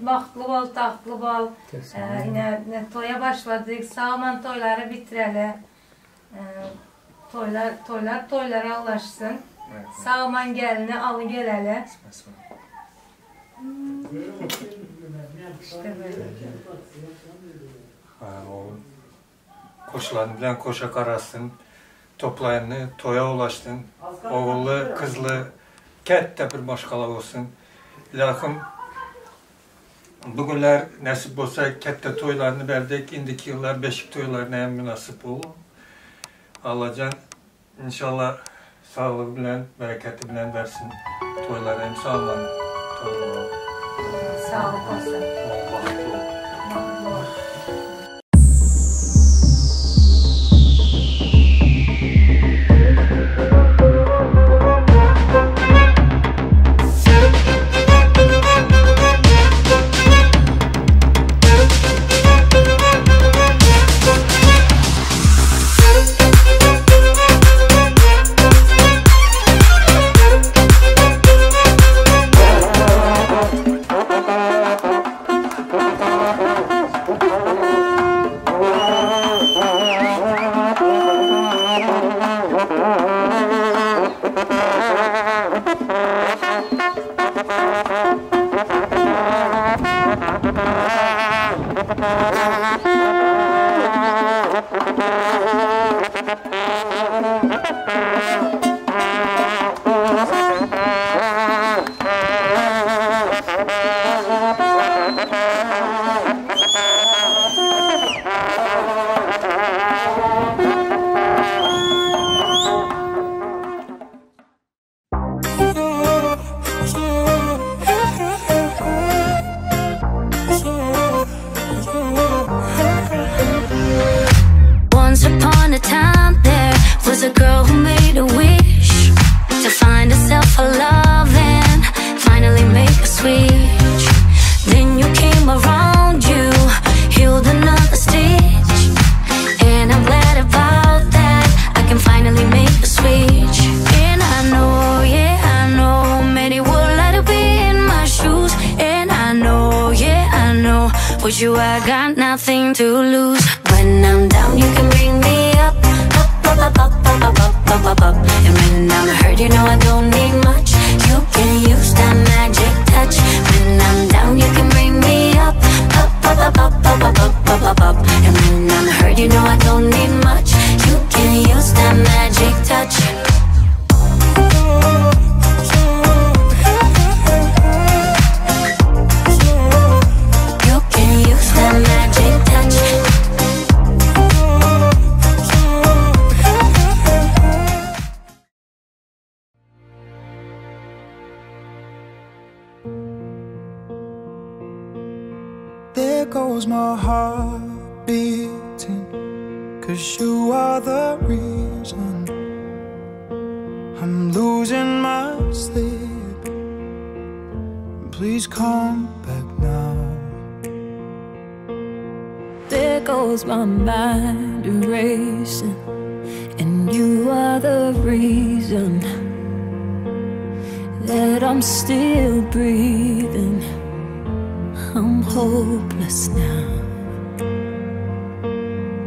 vaxtlı bal, taxtlı bal. Yine toya başladık. Sağman toyları bitirelim. Toylara ulaşsın. Sağman gelini alı geleli. İşte böyle. Koşulan bilen koşa karasın. Toplayanını toya ulaştın. Oğullu, kızlı, kette bir başkalar olsun. Lakin bugünler nasip olsa kette toylarını verdik. İndiki yıllar beşik toylarına en münasip olur. Allah'can inşallah sağlığı bilen, bereketi bilen versin. Toylar hem sağlam. Sağlık olsun. With you, I got nothing to lose. When I'm down, you can bring me up, up, up, up, up, up, up, up, up, up. And when I'm hurt, you know I don't need much. You can use that magic touch. When I'm down, you can bring me up, up, up, up, up, up, up, up, up, up, up. And when I'm hurt, you know I don't need much. You can use that magic touch. There goes my heart beating, 'cause you are the reason I'm losing my sleep. Please come back now. There goes my mind erasing, and you are the reason that I'm still breathing. I'm hopeless now.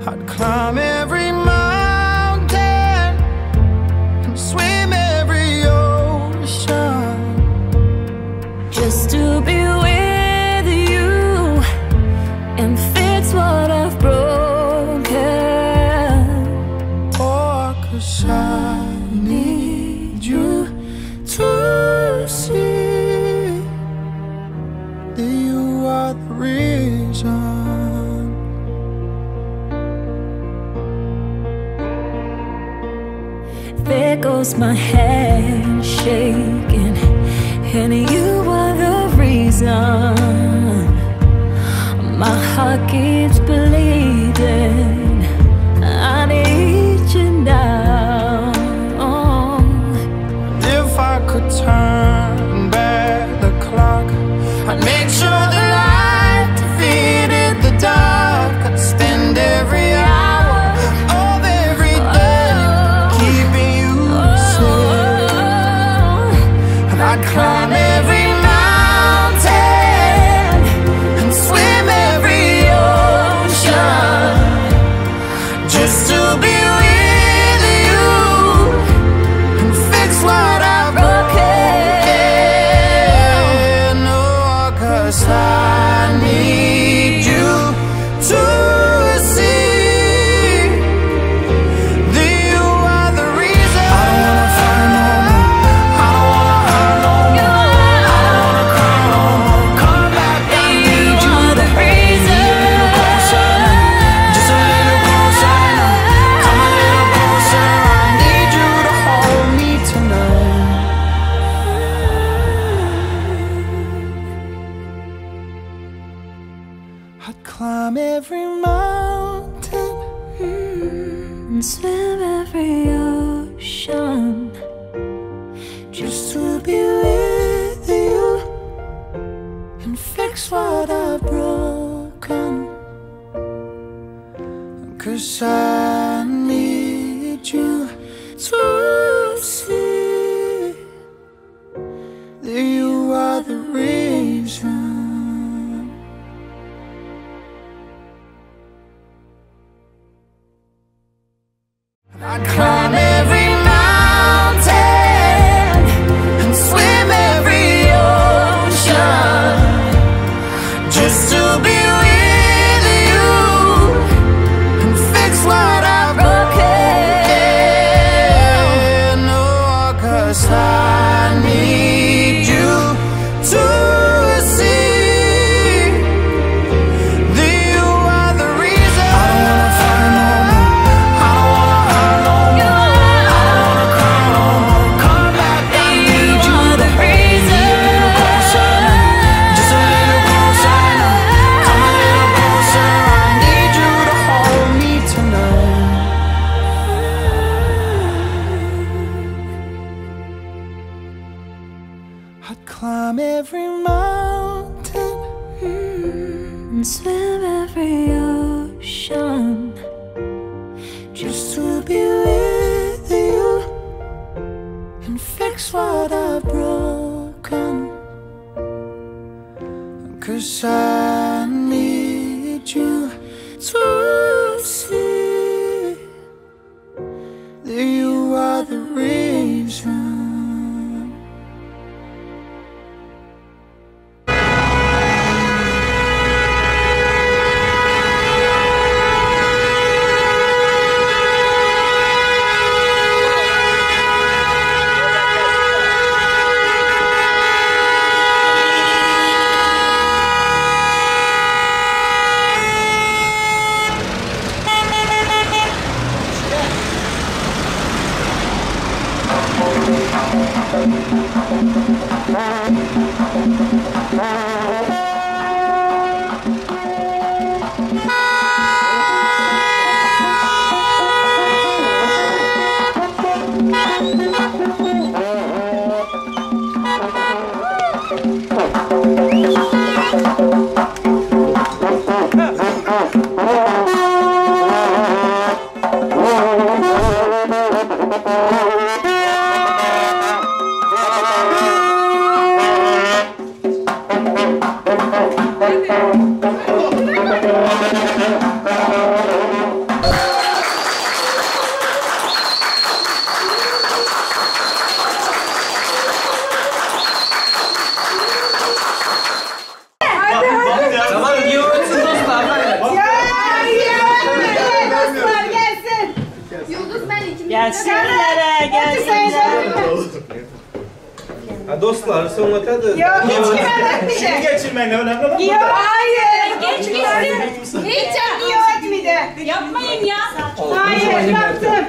I'd climb every mountain and swim every ocean just to be with you and fix what I've broken. Oh, 'cause I need you to see that you are the reason. There goes my hand shaking, and you are the reason my heart keeps bleeding. I need you now. If I could turn back the clock, I'd make sure the light defeated the dark. I'd spend every hour of every day keeping you safe. And I'd climb every mountain and swim every ocean just to be with you and fix what I've broken. 'Cause I need you to see that you are the reason. I'd climb every mountain and swim every ocean just to be with you and fix what I've broken. Oh, 'cause I need you to see that you are the reason. I don't wanna fight no more. I don't wanna hurt no more. I don't wanna cry no more. Come back, I need you to reason. Just a little closer now. Come a little closer. I need you to hold me tonight. I'd climb every mountain and swim every ocean just to be with you and fix what I've broken. 'Cause I need you to see that you are the reason. Dostlar sonra kadar. Yok hiç güvenmedi. Şimdi geçirmen önemli olan. Yok hayır. Geç gitsin. Hiç yok etmedi. Yapmayın ya. Hayır yaptım.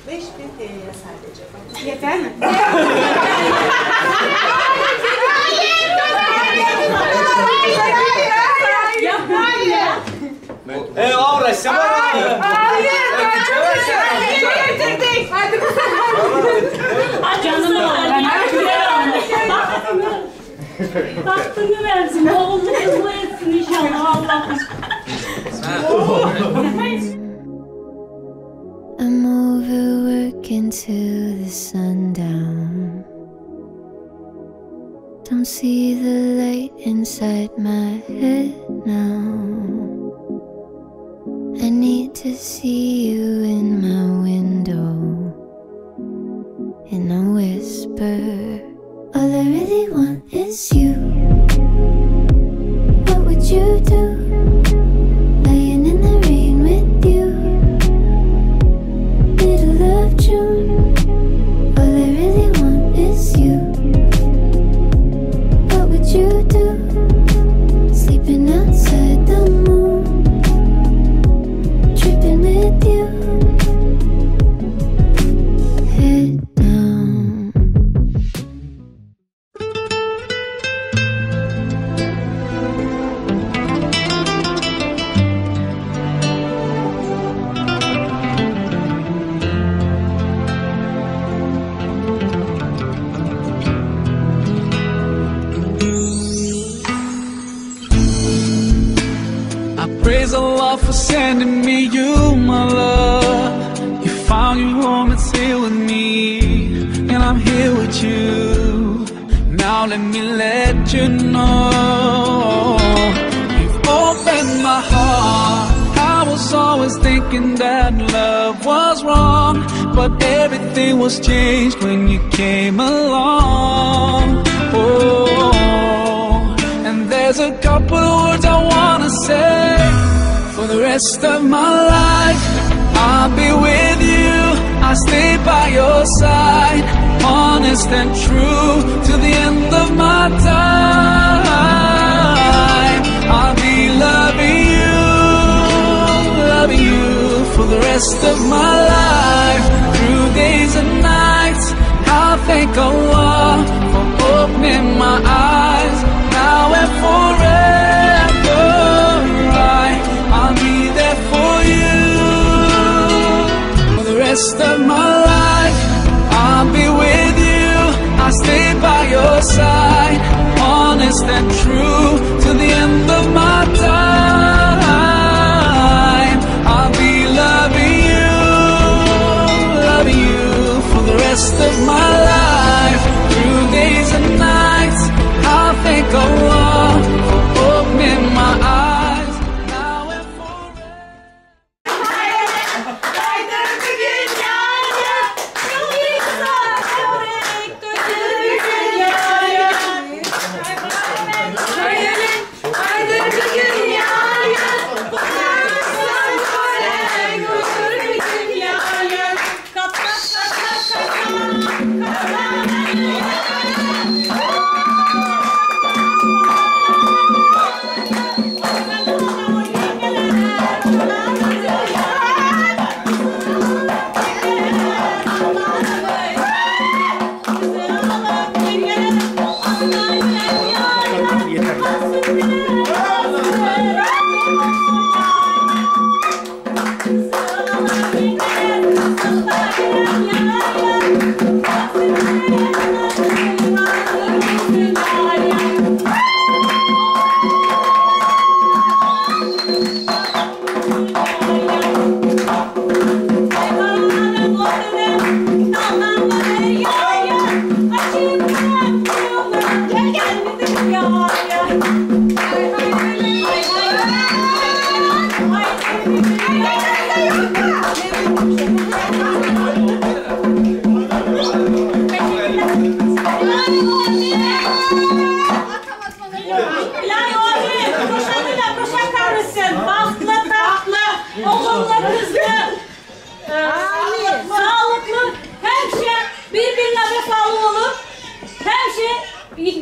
5000 TL'ye sadece. Yeter mi? Yapmayın ya. Avra sen var. Hayır. Getirdik. Hadi bu sefer. Canım oğlum. Baktığını versin. Oğlunu kızlı etsin inşallah Allah'ım. I'm overworking till the sundown. Don't see the light inside my head now. I need to see you in my window. And I whisper, all I really want is you. What would you do? Lying in the rain with you, middle of June. All I really want is you. What would you do? Sleeping outside the moon, tripping with you. Head down. Praise Allah for sending me you, my love. You found your home, it's here with me, and I'm here with you. Now let me let you know, you've opened my heart. I was always thinking that love was wrong, but everything was changed when you came along. Oh, and there's a couple of words I wanna say. For the rest of my life, I'll be with you, I'll stay by your side, honest and true to the end of my time. I'll be loving you for the rest of my life, through days and nights. I'll thank Allah for opening my eyes, now and forever. I'll be there for you for the rest of my life. I'll be with you, I'll stay by your side, honest and true to the end of my time. I'll be loving you for the rest of my life, through days and nights. I'll thank Allah for opening my eyes, now and forever.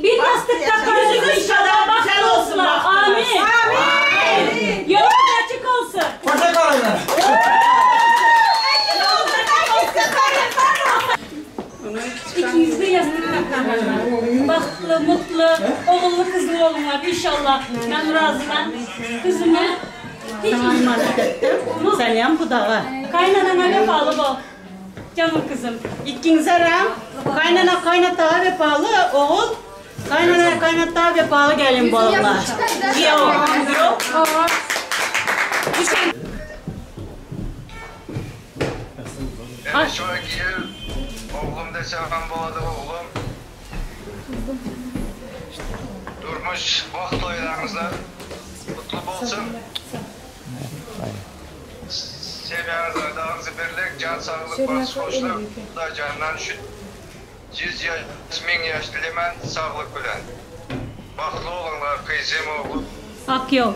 Bir yastıkta karşılığı inşallah bakın olsunlar. Amin. Amin. Yolun açık olsun. Koca kararlar. İkiniz de yastıkta karşılığı. Baktlı, mutlu, oğullu kızlı olunlar inşallah. Ben razıyım. Kızıma hiç emanet ettim. Selam bu dağa. Kaynanana vefalı bu. Canım kızım. İkinize ram. Kaynana kaynatağa vefalı oğul. Kaynana kaynatağa vefalı gelin bu Allah. Yok. Yok. Eresh oğlum desem boladı oğlum. Durmuş vaxt oylarınızda mutlu olsun. Seviyenize dağınızı birlik, can sağlık, baş hoşluk, da candan şu 100 yaş, 1000 yaş dilemen sağlık bilen. Baxtlı olunlar, kızım oğlum. Ak yok.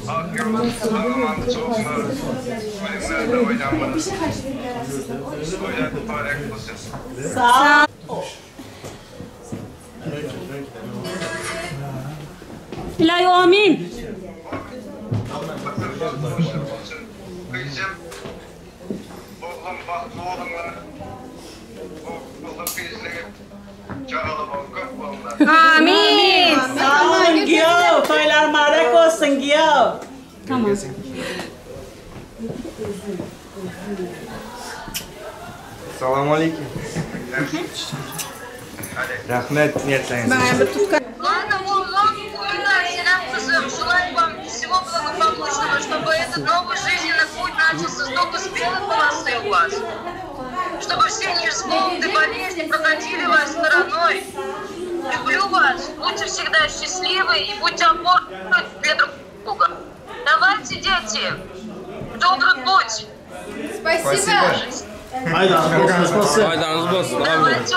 Ak yok, tanıman çoğunlar, bölümlerde oynanmanız. Oylar mübarek olsun. Sağ ol. İlahi amin. Kızım, oğlum baxtlı olunlar. Oğlum kızlığı, çağalı bakıp olunlar. Amin. Sağ olun Giyo. Toylar mübarek olsun Giyo. Tamam. Assalomu alaykum. Rahmat niyatlaringiz uchun. необычного, чтобы этот новый жизненный путь начался с только с белой полосы у вас. Чтобы все невзгоды, болезни проходили вас стороной. Люблю вас, будьте всегда счастливы и будьте опорой для друг друга. Давайте, дети, добрый путь. Спасибо. Aydanız olsun. Aydanız olsun. Давайте,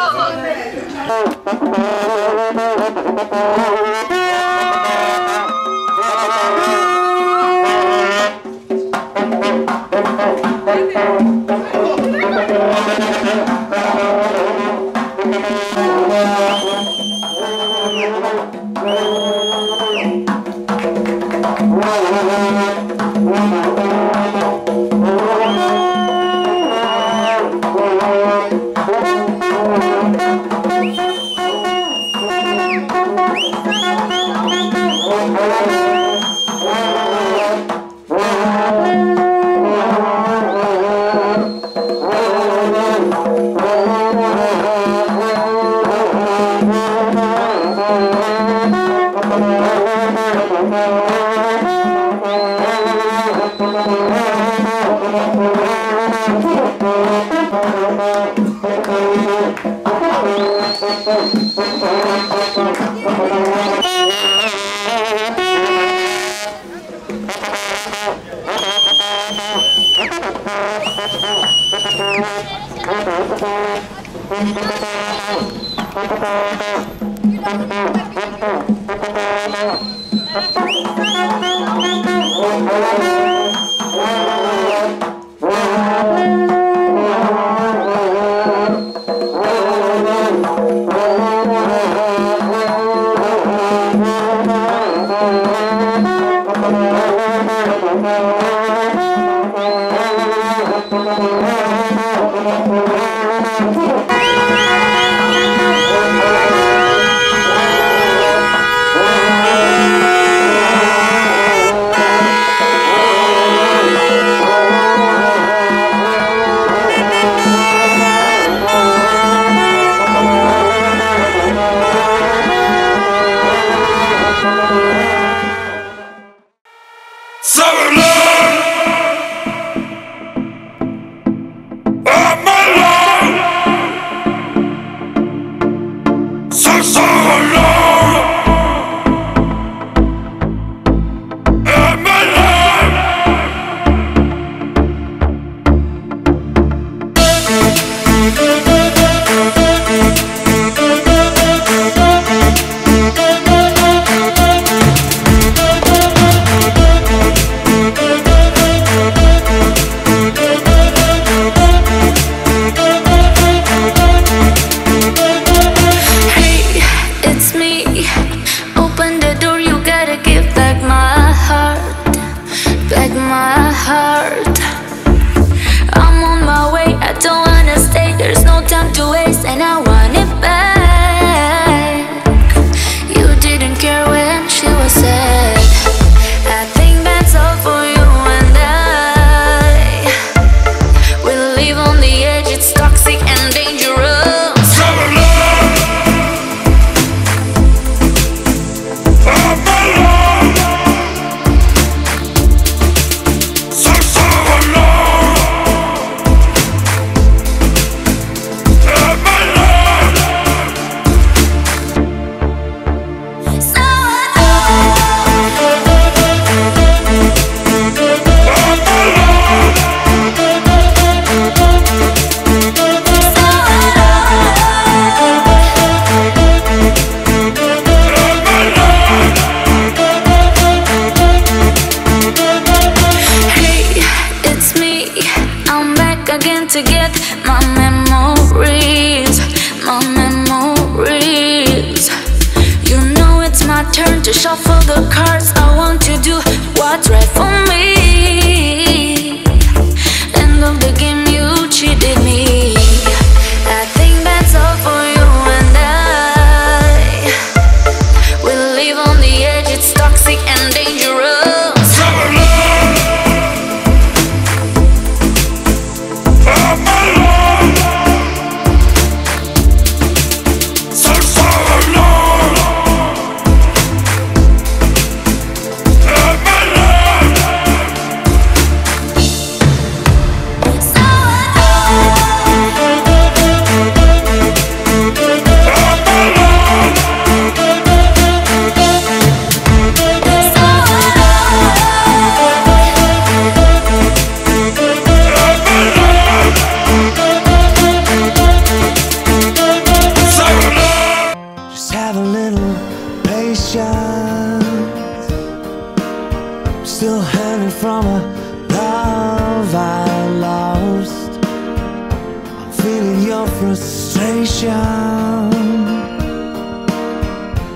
frustration.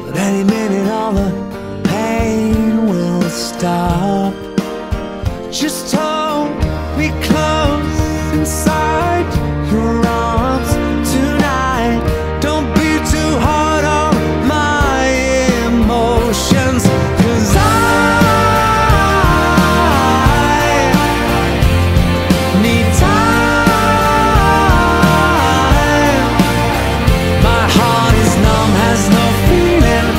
But any minute all the pain will stop. Just hold me close inside your arms tonight. Don't be too hard on my emotions, 'cause I need time. My heart is numb, has no feeling.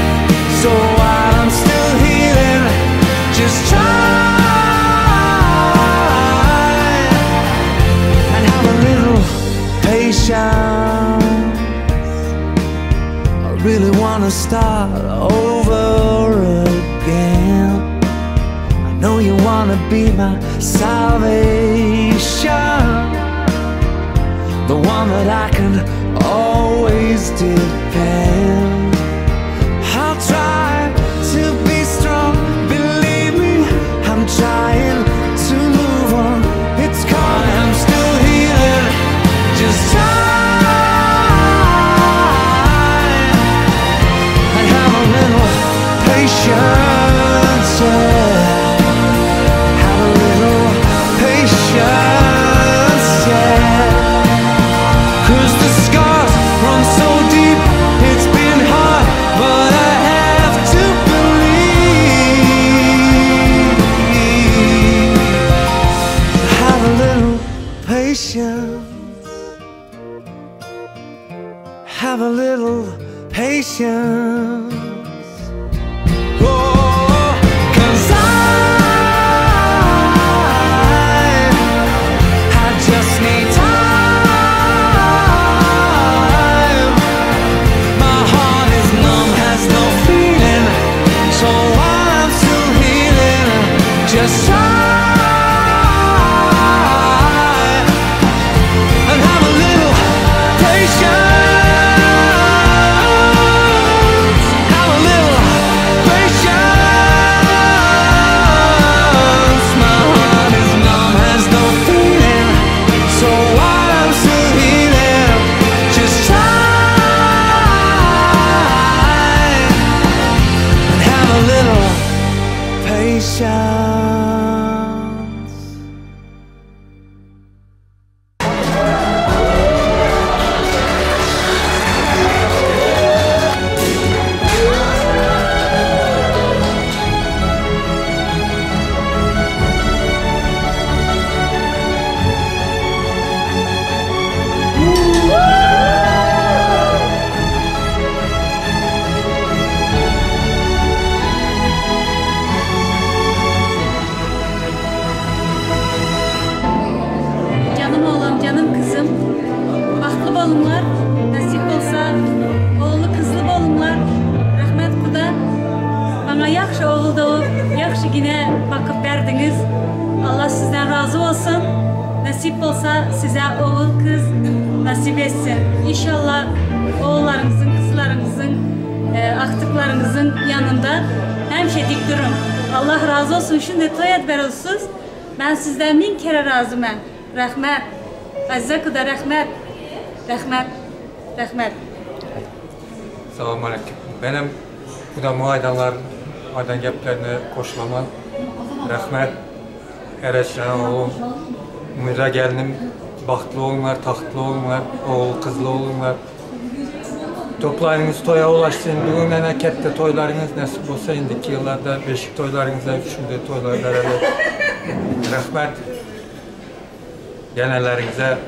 So while I'm still healing, just try and have a little patience. I really wanna start over again. I know you wanna be my salvation, the one that I can always depend. I'll try to be strong, believe me, I'm trying to move on. It's gone, I'm still healing. Just try and have a little patience, yeah. Have a little patience, yeah. 'Cause the scars run so deep, it's been hard, but I have to believe. Have a little patience. Have a little patience. Oh, 'cause I just need time. My heart is numb, has no feeling. So while I'm still healing, just try and have a little patience. Have a little patience. My heart is numb, has no feeling. So while I'm still healing, just try and have a little patience. Canım oğlum, canım kızım. Baxtlı bolunlar. Nasip olsa oğlu kızlı bolunlar. Rahmet Xuda. Bana yaxşı oğul doğup, yaxşı yine bakıp verdiniz. Allah sizden razı olsun. Nasip olsa size oğul kız nasip etsin. İnşallah oğullarınızın, kızlarınızın, aktıklarınızın yanında hemşe dik durun. Allah razı olsun. Şimdi toy etberiyorsunuz. Ben sizden 1000 kere razıyım. Rahmet. Azize Xuda rahmet. Rahmet. Rahmet. Selamun aleyküm. Benim bu da muaydanlar, muaydan geplerine koşulaman. Rahmet. Eresh oğlum. Umida gelinim. Baxtlı olunlar, taxtlı olunlar, oğul, kızlı olunlar. Toplayınız toya ulaşsın. Bugün ene kette toylarınız nasip olsa indiki yıllarda beşik toylarınızda, üçüncü toylarda rahmet. Genelerinize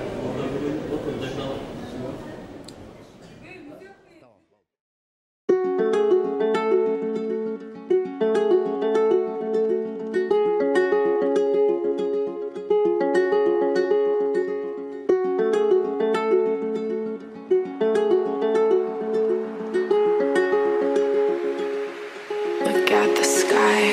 Look at the sky.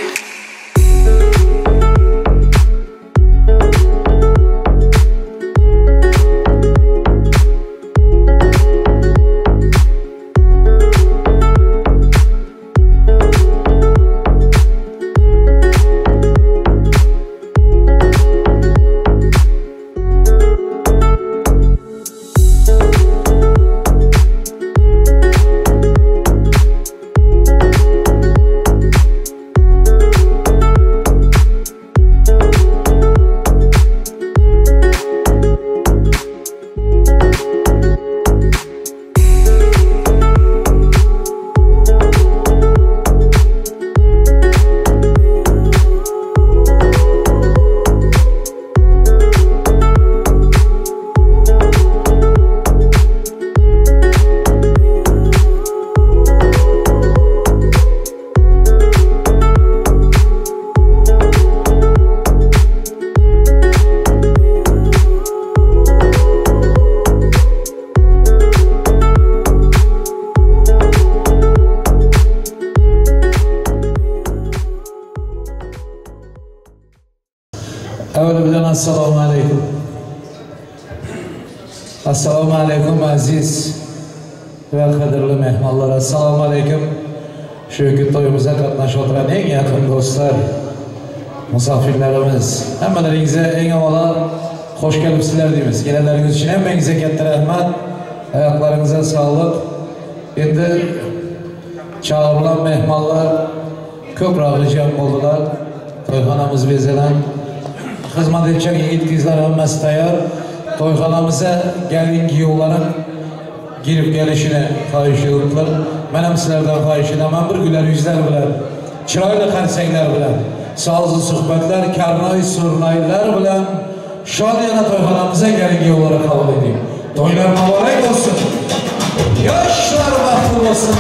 bilen assalamu alaikum. Assalamu alaikum aziz ve kadirli mehmanlar. Assalamu alaikum. Şu gün toyumuza katnaşıp oturan en yakın dostlar, misafirlerimiz. Hemmelerinizə en avvalo hoş gelipsizler deyimiz. Gelenleriniz için hemmenize katta rahmat. Ayaklarınıza sağlık. Endi çağırılan mehmanlar ko'proq cem oldular. Toyxonamiz bezalan. Xizmat edecek yigit qizlar hammasi tayyor. Toyxonamizga gelin kuyovlarim girib kelishini xohish qildilar. Men ham sizlardan xohish qilaman, bir güler yuzlar bilan, chiroyli qarsaklar bilan, sog'zi suhbatlar, karnoy surnaylar bilan shodiyona toyxonamizga gelin kuyovlar qabul eding. Toylar muborak bo'lsin. Yoshlar baxtli bo'lsin.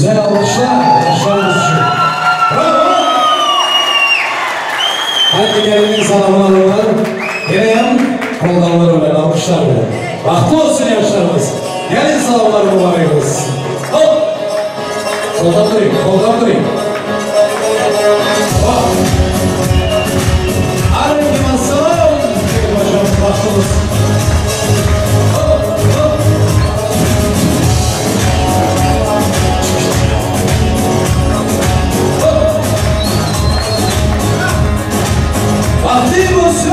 Güzel alkışlar. Yaşlarımız için. Bravo. Hadi gelinin salamını alırlar. Geleyim koldanları öyle alkışlar öyle. Bahtlı olsun yaşlarımız. Gelin salamları mübarek olsun. Hop. Koldan durayım, koldan durayım. Hop. Aleykümselam. Başım bahtımız. Hop, hop. Hop. Bahtıyım olsun.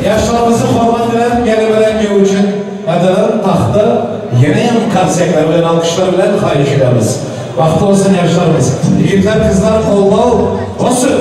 Yaşlarımızı format eden, gelmeden yol için adının taxta yeniyem konsertler bilen, alkışlar bilen xahiş ederiz. Vaxtı olsun yaşlarımız. Yigitler, kızlar, kol-bal olsun.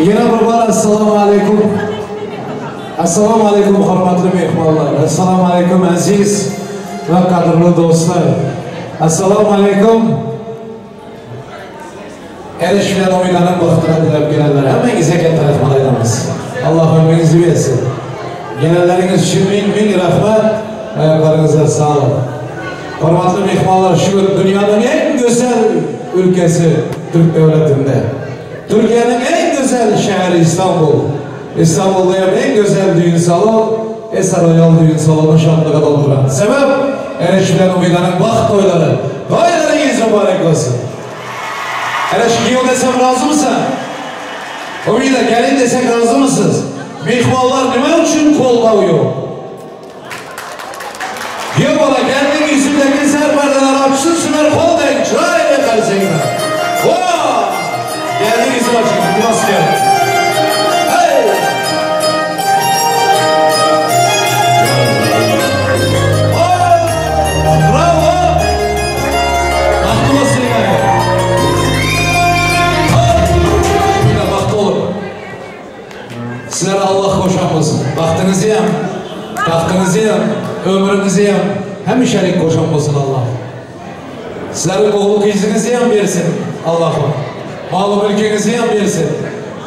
Yine kurban, assalamu alaikum. Assalamu alaikum hurmatli mehmonlar. Assalamu alaikum aziz ve qadrli do'stlar. Assalamu alaikum. Eresh bilan Umidani baxtini tilab kelanlar. Hammangizga katta rahmat aytamiz. Alloh umringizni bersin. Gelenleriniz için ming rahmat. Ayaklarınıza sağlık. Hurmatli mehmonlar, şu dünyanın en güzel ülkesi Türk devletinde. Türkiye'nin en güzel şehri İstanbul. İstanbul'da en güzel düğün salonu, Eser Royal düğün salonu şanlığa dolduran. Sebep, Eresh bilen Umida'nın baht toyları. Toylarınız mübarek olsun. Eresh giyiyor desem razı mısın? Umida gelin desek razı mısınız? Mihmallar ne için kollanıyor? Diyor bana gelin yüzündeki serperdeler açsın, sümer kol denk, çırayla karşıyla. Vaaaa! Geldi bizim açık, nasıl geldi? Hey! Bravo! Bahtı olsun yani. Bir de bahtı olur. Sizlere Allah koşanmasın. Bahtınızı yem, bahtınızı yem, ömrünüzü yem. Hem işaret koşanmasın Allah. Sizlerin kolluk izinizi yem versin Allah'ım. Malı mülkünüzü yan versin,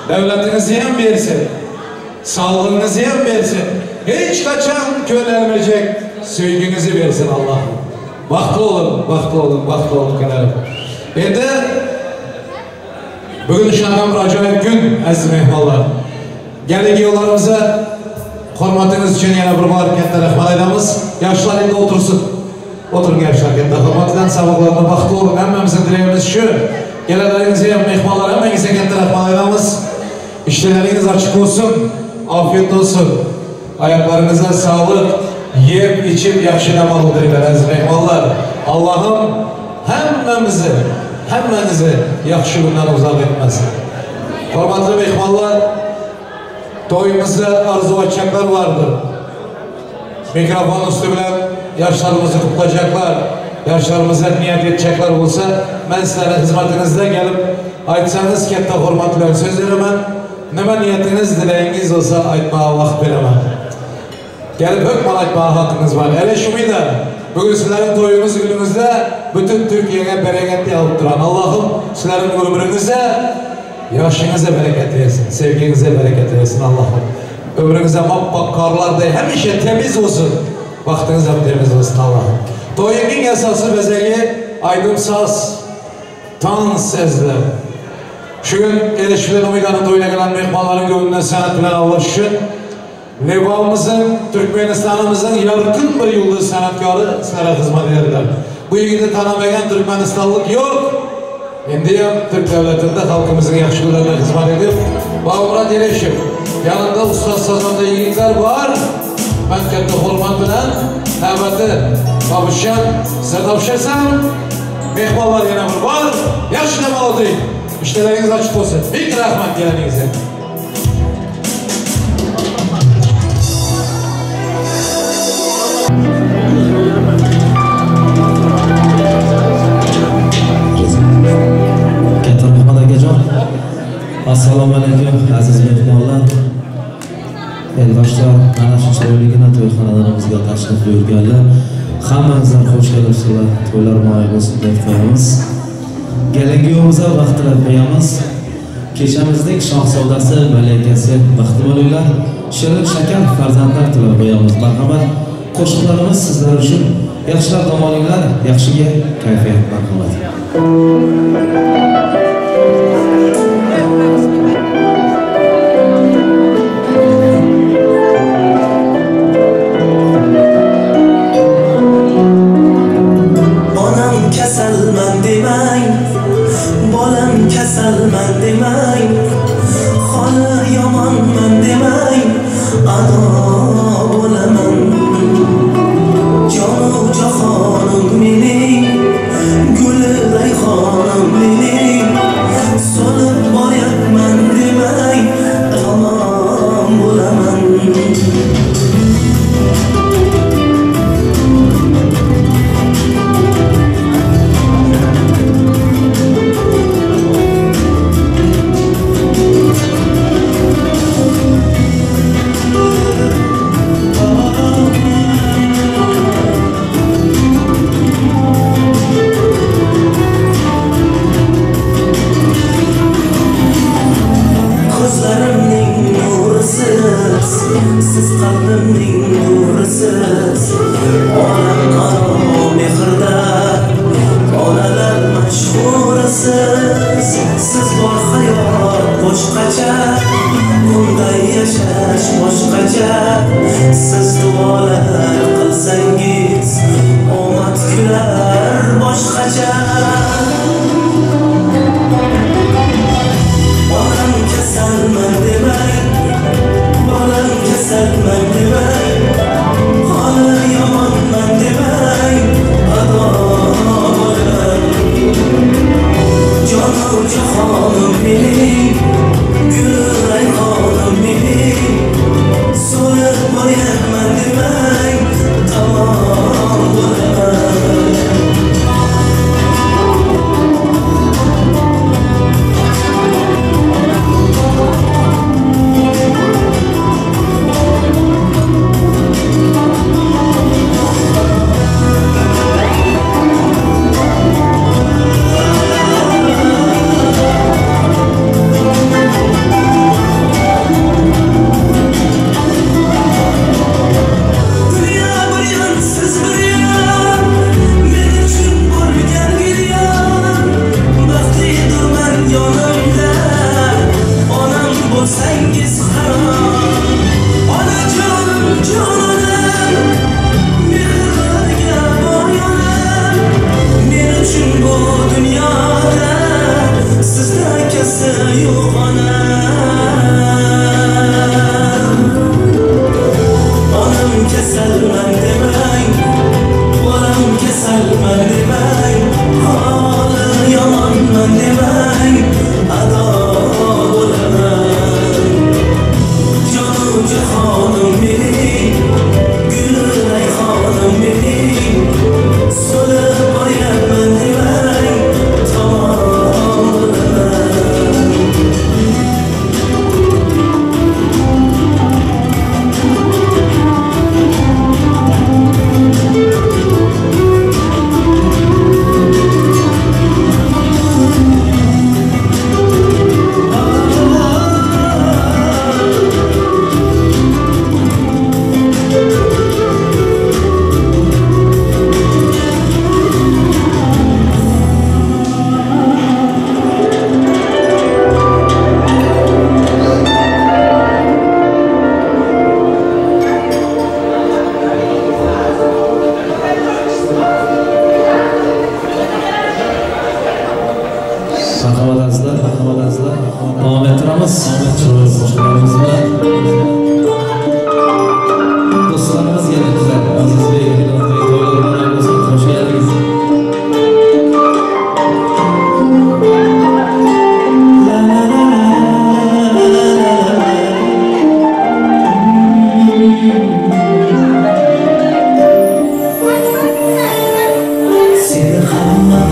devletinizi yan versin, sağlığınızı yan versin, hiç kaçan kölelmeyecek sevginizi versin Allah'ım. Bahtlı olun, bahtlı olun, bahtlı olun kadar. Şimdi bugün şahım acayip gün aziz mehmanlar. Geldik yollarımıza hürmetiniz için yine bir hareketler rahmet edemiz. Yaşlar indi otursun. Oturun gençler, hürmetinden sabıklarına bahtlı olun. Hemmemizin dileğimiz şu. Gelenlerinize, mehmanlar hemen katta rahmet edemiz. İşleriniz açık olsun, afiyet olsun. Ayaklarınıza sağlık, yiyip içip yaşlanamalıdırlar aziz mehmanlar. Allah'ım hemmenizi yaxşı gündən uzak etmesin. Hürmetli mehmanlar, toyumuzda arzu edecekler vardır. Mikrofon üstü bilen yaşlarımızı kutlayacaklar. Yaşlarımıza niyet edecekler olsa, ben sizlere hizmetinizde gelip aytsanız katta hurmat bilen söz veremem. Nima niyetiniz, dileğiniz olsa aytmaya vakt veremem. Gelip hükman aytmaya hakkınız var. Eresh Umida, bugün sizlerin toyunuz gününüzde bütün Türkiye'ye bereket alıp duran Allah'ım sizlerin ömrünüze, yaşınıza bereket versin, sevginize bereket versin Allah'ım. Ömrünüze mappak karlar değil, hemişe temiz olsun. Vaktiniz hep temiz olsun Allah'ım. Toyunun esası bezeli aydın saz, tan sezler. Şu gün Eresh bilen Umida'nın toyuna gelen mehmanların gönlünden sanat bilen avlaşışın, Nebamızın, Türkmenistan'ımızın yarkın bir yıldız sanatkarı sizlere hizmet ederler. Bu yigiti tanımayan Türkmenistanlık yok. Şimdi Türk devletinde halkımızın yakışıklarına hizmet edip, Bağımrat Eresh'im, yanında usta sazanda yigitler var. Ben katta hurmat bilen, navbati babışan, size tavşarsam, mehmanlar yana bir var, yaşlamalı değil. İşleriniz açık olsun. Bir rahmet gelenize. Assalomu alaykum aziz mehmonlar. Elbashlar, mana shu chiroyligina to'yxonalarimizga tashrif buyurganlar. Hammangizlar xush kelibsizlar. To'ylar muayyan bo'lsin deb qo'yamiz. Kelingiyimizga vaqtlar qo'yamiz. Kechamizning shohzodasi, malikasi vaqti bo'linglar. Shirin shakar farzandlar tilab qo'yamiz. Marhamat. Qo'shiqlarimiz sizlar uchun. Yaxshilar dam olinglar, yaxshiga kayfiyat marhamat. Onam kasalman demang, bolam kasalman demang, xola yomonman demang, ado bo'laman. Jonu jahonim mening, guli rayhonim mening, so'lib boryapman demang, tamom bo'laman. Siz qalbimning nurisiz, olam aro mehrda, onalar mashhurisiz. Siz bor hayot boshqacha, bunday yashash boshqacha. Siz duolar qilsangiz, omad kular boshqacha. Onam kasalman demang, bolam kasalman demang, xola yomonman demang, ado bo'laman. Jonu jahonim mening, gul rayhonim mening, so'lib boryapman demang, tamom bo'laman.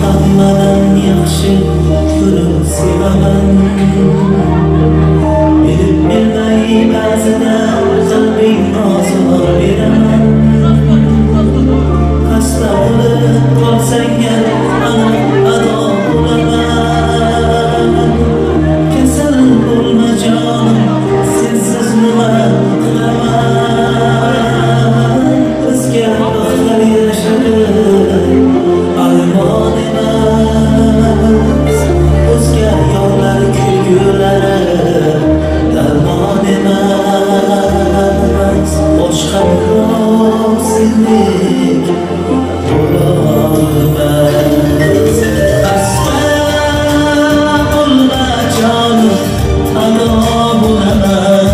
Hammadan yaxshi ko'rib sevaman. derman emas o'zga yollar kulgulari derman emas boshqa rosizlik bo'lolmas asla bo'lma jonim ado bo'laman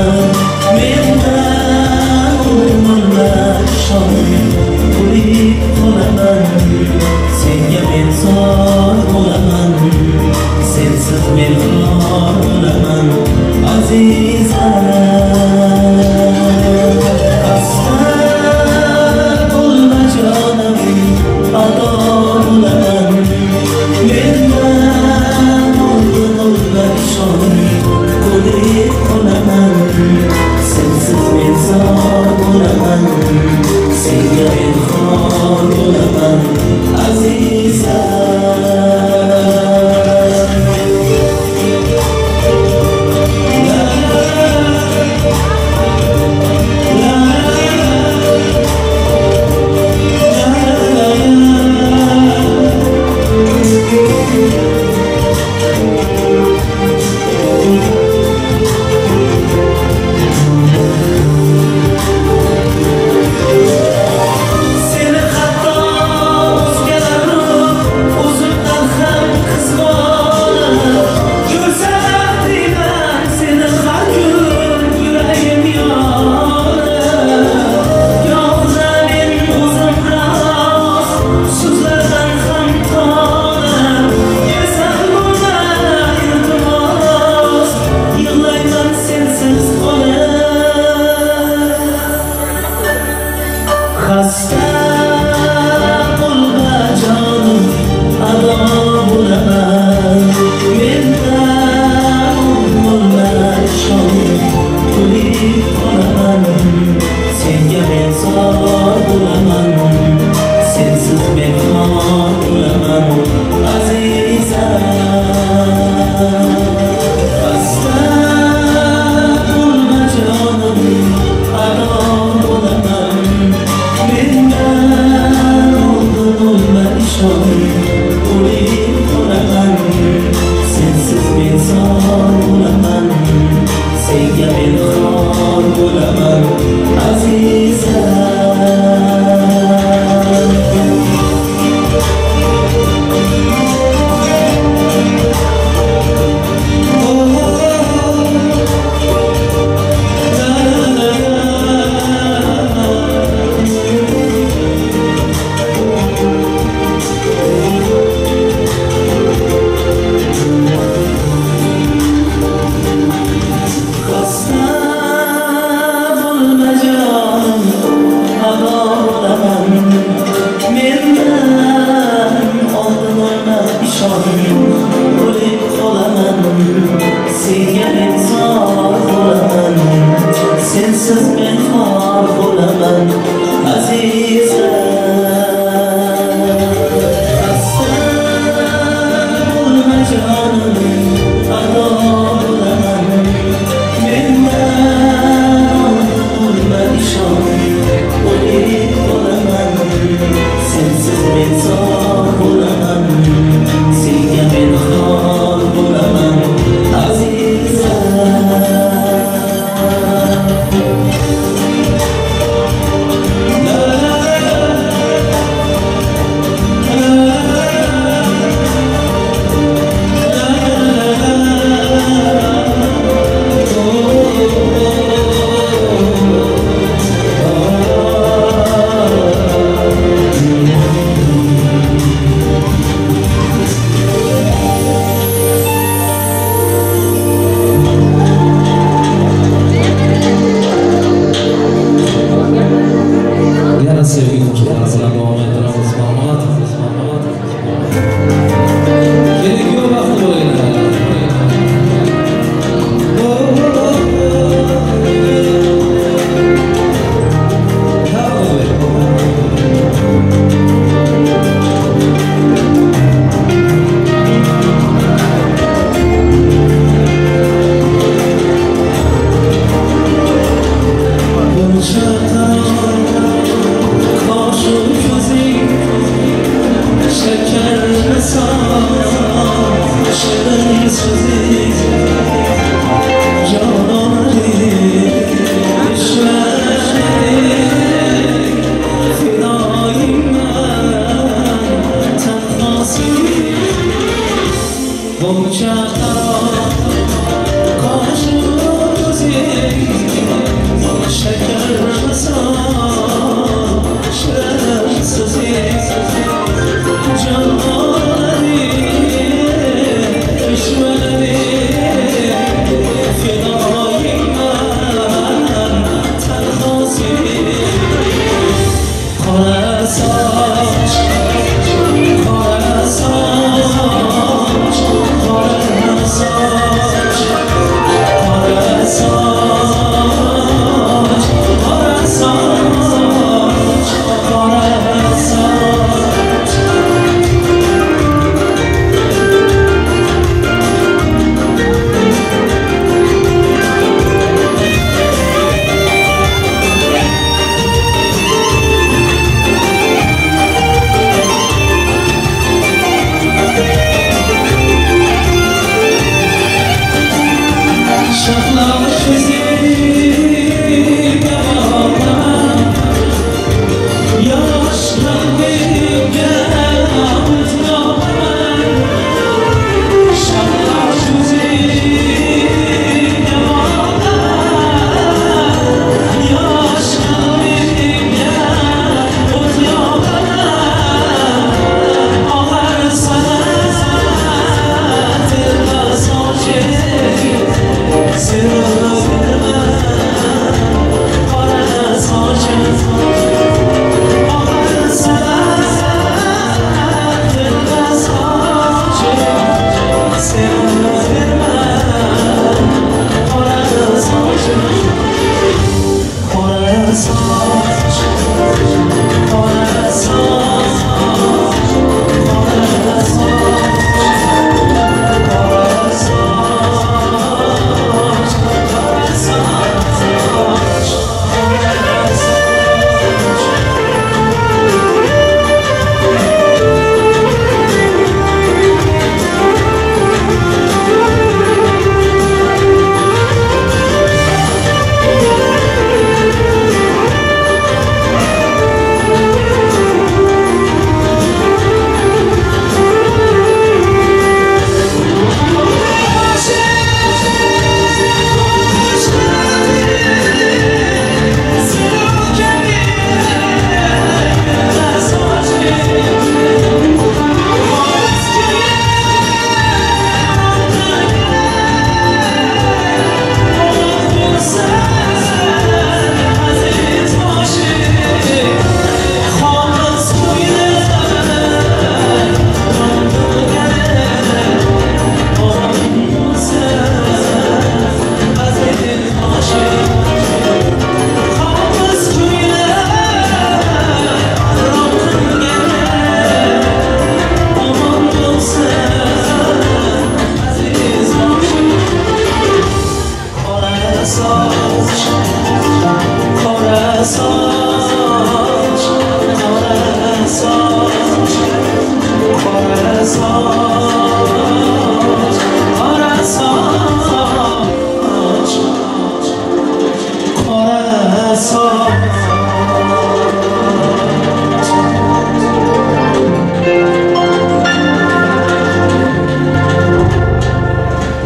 mendan umrlar shonim o'lik qolaman senga men zor bo'laman sensiz men xor bo'laman azizam asla bo'lma jonim ado bo'laman mendan oldin o'lmak shonim o'lik qolaman sensiz men zor bo'laman senga men xor bo'laman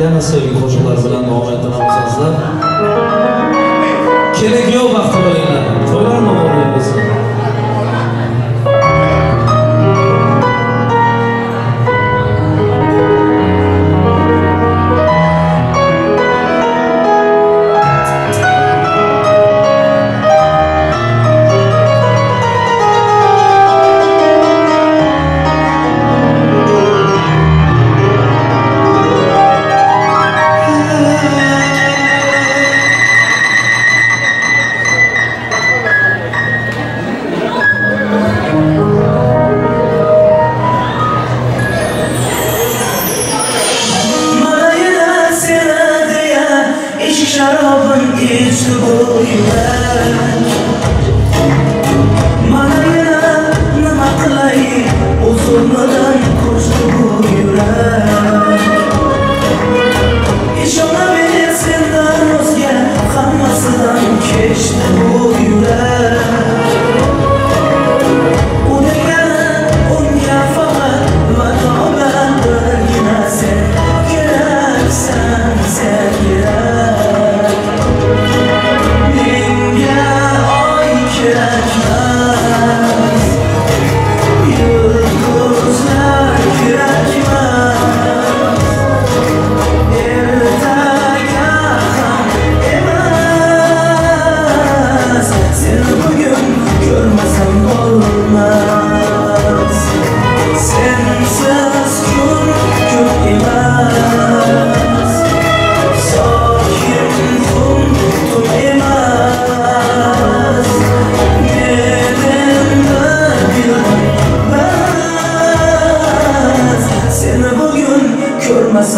Yana sevgili koşullar bilen devam ettiğimizde gerek yok vakti böyle. Toylar mı oluyor bizim?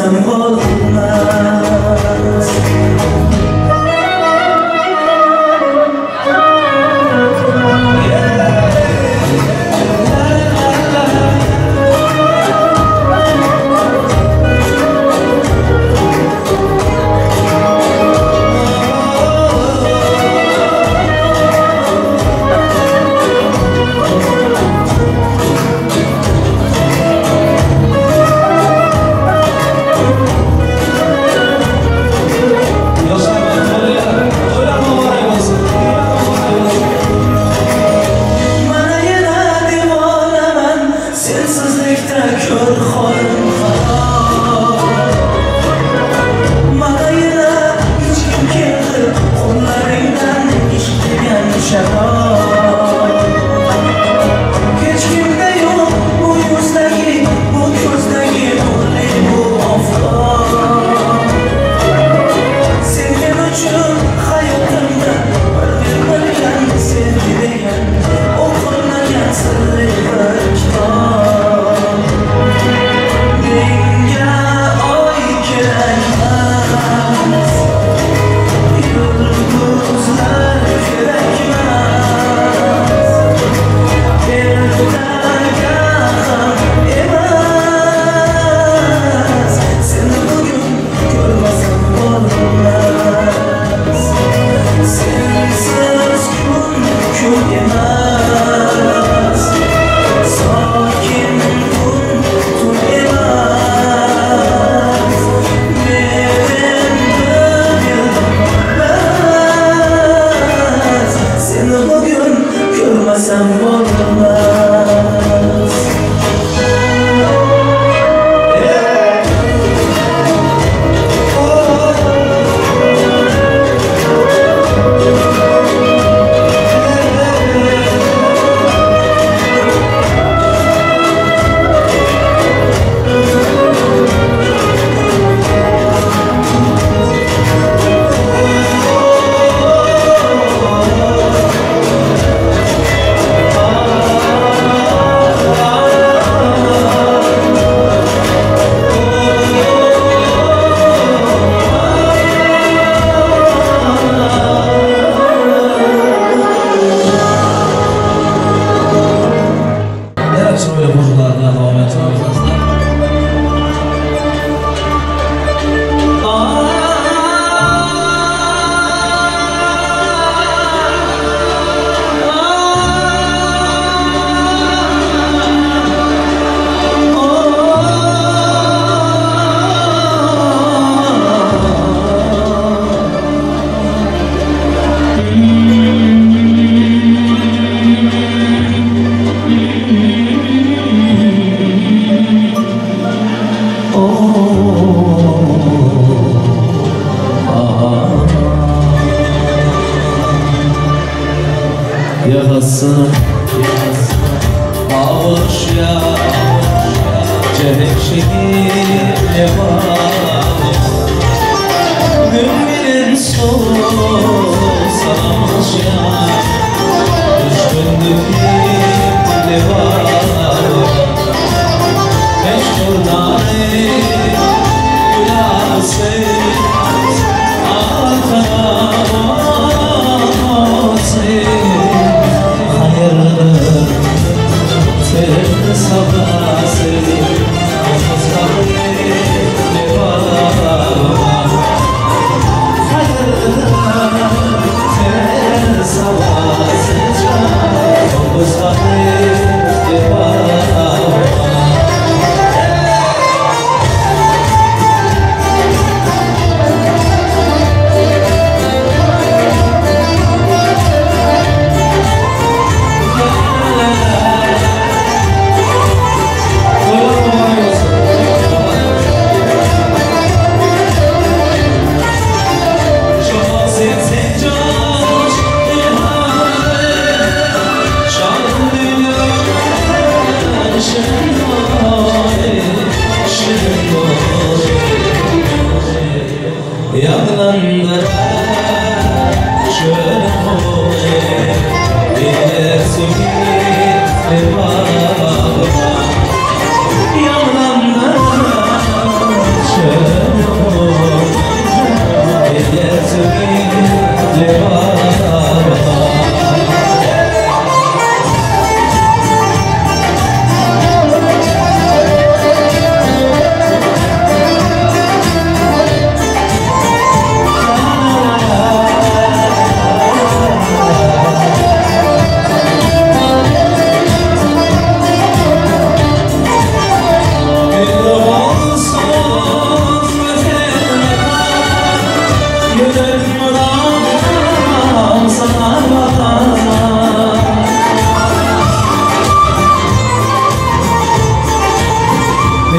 görmesem olmaz.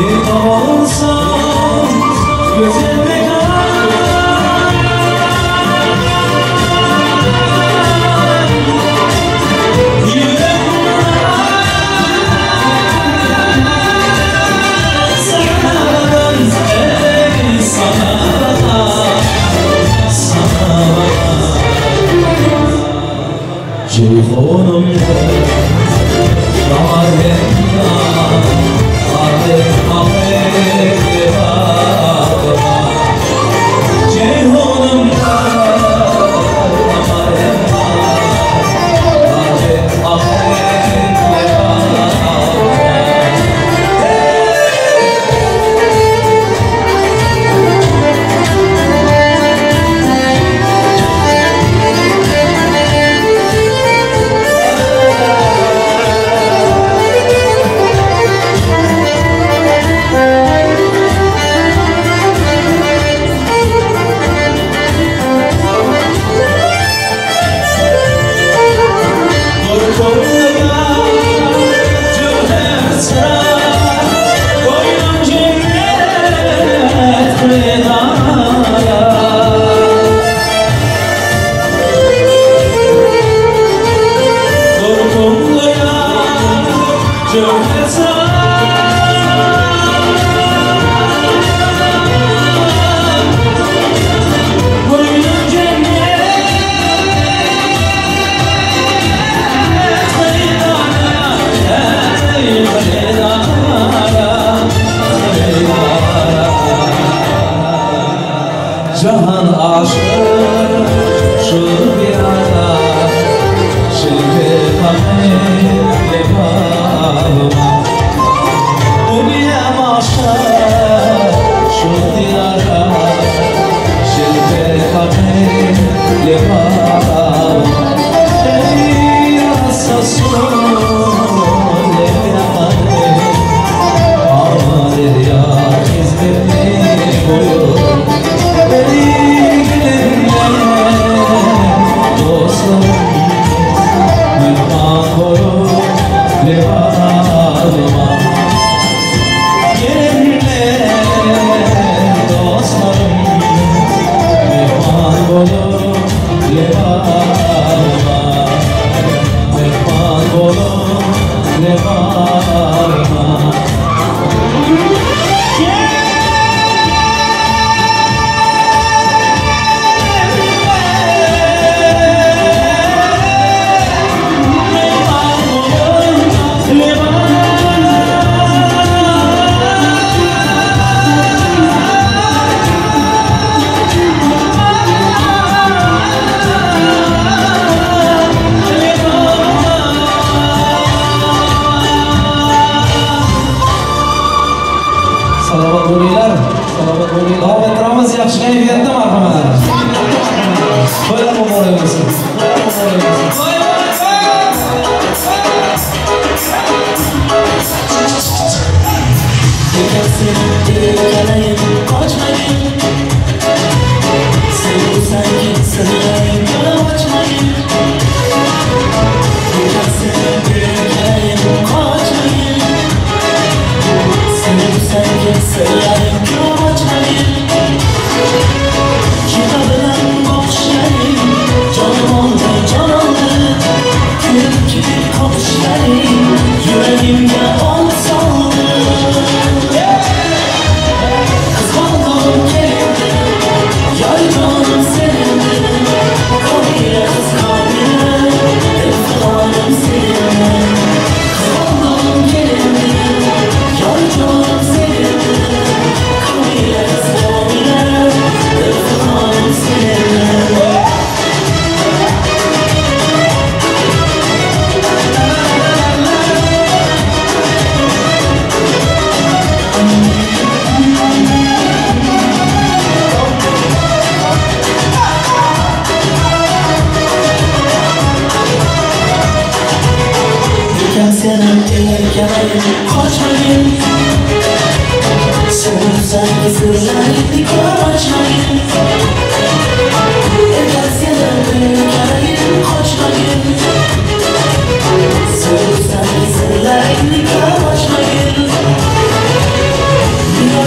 Bir tavalsam gözüme kal Ceyhunum damarımda adet adet bakma Ceyhunum damarımda adet adet Cahan aşık şu bir ara Şimdi kahve bağıma Dünya aşık şu bir ara Şimdi kahve bağıma Ey asasın Ağlar ya izlerini koyuyor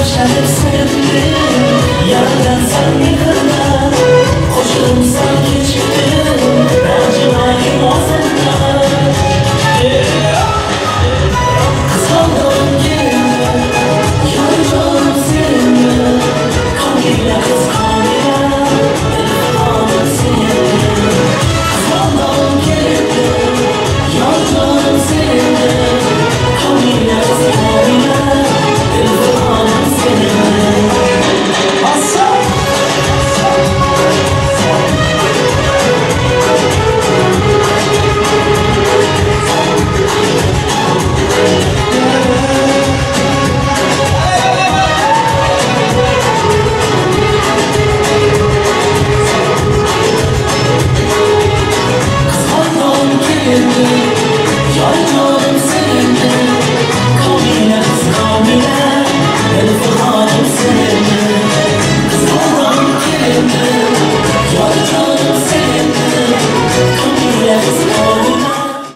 başladık sevmeye.